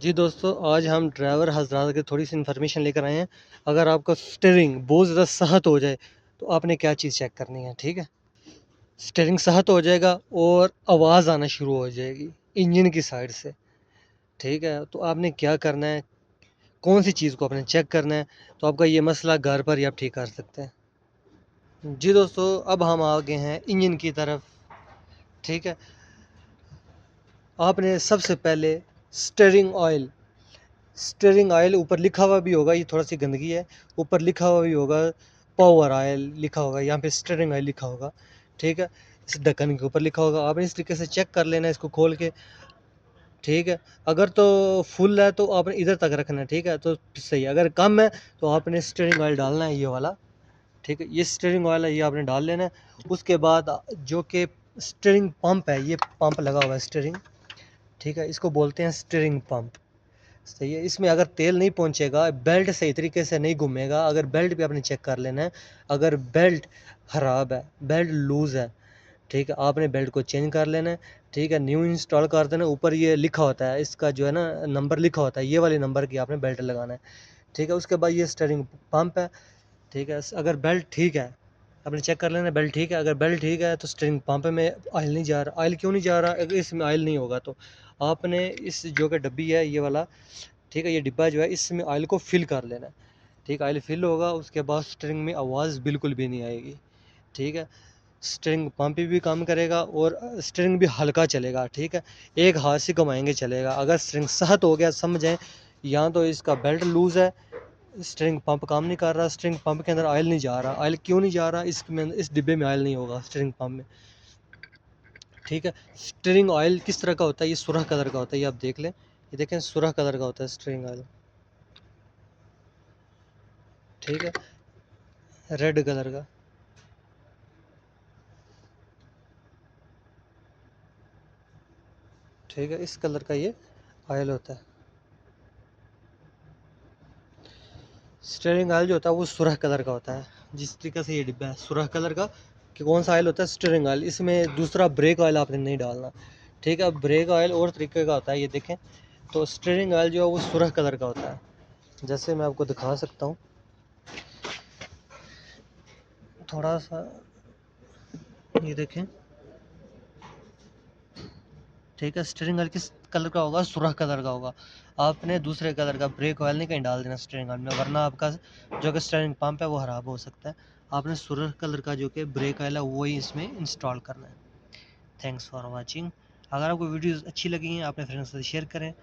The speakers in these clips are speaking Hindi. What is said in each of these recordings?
जी दोस्तों, आज हम ड्राइवर हज़रात की थोड़ी-सी इन्फॉर्मेशन लेकर आए हैं। अगर आपका स्टीयरिंग बहुत ज़्यादा सहत हो जाए, तो आपने क्या चीज़ चेक करनी है, ठीक है? स्टीयरिंग सहत हो जाएगा और आवाज़ आना शुरू हो जाएगी इंजन की साइड से, ठीक है? तो आपने क्या करना है, कौन-सी चीज़ को आपने चेक करना है, तो आपका ये मसला घर पर ही आप ठीक कर सकते हैं। जी दोस्तों, अब हम आ गए हैं इंजन की तरफ, ठीक है? आपने सबसे पहले स्टीयरिंग ऑयल ऊपर लिखा हुआ भी होगा, ये थोड़ा-सी गंदगी है। ऊपर लिखा हुआ भी होगा, पावर ऑयल लिखा होगा, यहाँ पे स्टीयरिंग ऑयल लिखा होगा, ठीक है? इस ढक्कन के ऊपर लिखा होगा, आपने इस तरीके से चेक कर लेना है इसको खोल के, ठीक है? अगर तो फुल है तो आपने इधर तक रखना है, ठीक है? तो सही है, अगर कम है तो आपने स्टीयरिंग ऑयल डालना है ये वाला, ठीक है? ये स्टीयरिंग ऑयल है, ये आपने डाल लेना है। उसके बाद जो कि स्टीयरिंग पंप है, ये पंप लगा हुआ है स्टीयरिंग, ठीक है? इसको बोलते हैं स्टीयरिंग पंप। सही है, इसमें अगर तेल नहीं पहुंचेगा, बेल्ट सही तरीके से नहीं घूमेगा, अगर बेल्ट भी आपने चेक कर लेना है। अगर बेल्ट खराब है, बेल्ट लूज़ है, ठीक है, आपने बेल्ट को चेंज कर लेना है, ठीक है, न्यू इंस्टॉल कर देना। ऊपर ये लिखा होता है, इसका जो है ना नंबर लिखा होता है, ये वाले नंबर की आपने बेल्ट लगाना है, ठीक है। उसके बाद ये स्टीयरिंग पंप है, ठीक है। अगर बेल्ट ठीक है, आपने चेक कर लेना बेल्ट ठीक है। अगर बेल्ट ठीक है तो स्टीयरिंग पंप में ऑयल नहीं जा रहा। ऑयल क्यों नहीं जा रहा? अगर इसमें ऑयल नहीं होगा तो आपने इस जो कि डब्बी है ये वाला, ठीक है, ये डिब्बा जो है इसमें ऑयल को फिल कर लेना है, ठीक है। ऑयल फिल होगा, उसके बाद स्टीयरिंग में आवाज़ बिल्कुल भी नहीं आएगी, ठीक है। स्टीयरिंग पंप भी काम करेगा और स्टीयरिंग भी हल्का चलेगा, ठीक है। एक हाथ से घुमाएंगे चलेगा। अगर स्टीयरिंग सख्त हो गया समझें, या तो इसका बेल्ट लूज़ है, स्टीयरिंग पंप काम नहीं कर रहा, स्टीयरिंग पंप के अंदर ऑयल नहीं जा रहा। ऑयल क्यों नहीं जा रहा? इसमें इस डिब्बे में ऑयल नहीं होगा स्टीयरिंग पंप में, ठीक है। स्टीयरिंग ऑयल किस तरह का होता है? ये सुरख कलर का होता है, ये आप देख लें, ये देखें सुरख कलर का होता है स्टीयरिंग ऑयल, ठीक है, रेड कलर का, ठीक है, इस कलर का ये ऑयल होता है। स्टीयरिंग ऑयल जो होता है वो सुरख कलर का होता है, जिस तरीके से ये डिब्बा है सुरख कलर का। कि कौन सा ऑयल होता है? Steering oil. इसमें दूसरा ब्रेक ऑयल आपने नहीं डालना, ठीक है। ब्रेक ऑयल और तरीके का होता है, ये देखें। तो स्टीयरिंग ऑयल जो है वो सुरख कलर का होता है, जैसे मैं आपको दिखा सकता हूँ थोड़ा सा, ये देखें, ठीक है। स्टीयरिंग ऑयल किस कलर का होगा? सुरख कलर का होगा। आपने दूसरे कलर का ब्रेक ऑयल नहीं कहीं डाल देना स्टीयरिंग ऑयल में, वरना आपका जो कि स्टीयरिंग पंप है वो ख़राब हो सकता है। आपने सुरख कलर का जो कि ब्रेक ऑयल है वही इसमें इंस्टॉल करना है। Thanks for watching. अगर आपको वीडियोस अच्छी लगी हैं, अपने फ्रेंड्स के साथ शेयर करें।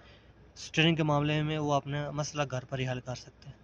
स्टीयरिंग के मामले में वो अपना मसला घर पर ही हल कर सकते हैं।